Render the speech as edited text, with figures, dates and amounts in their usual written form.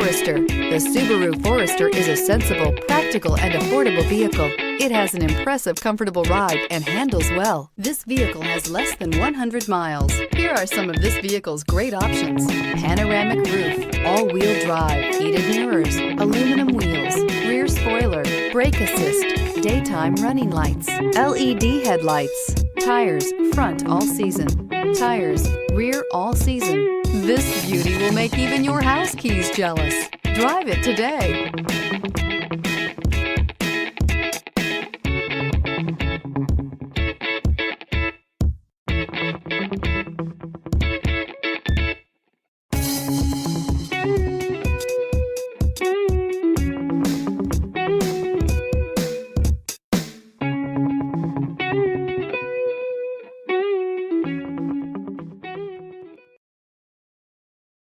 Forester. The Subaru Forester is a sensible, practical, and affordable vehicle. It has an impressive, comfortable ride and handles well. This vehicle has less than 100 miles. Here are some of this vehicle's great options: panoramic roof, all-wheel drive, heated mirrors, aluminum wheels, rear spoiler, brake assist, daytime running lights, LED headlights, tires, front all season, tires, rear all season. This beauty will make even your house keys jealous. Drive it today.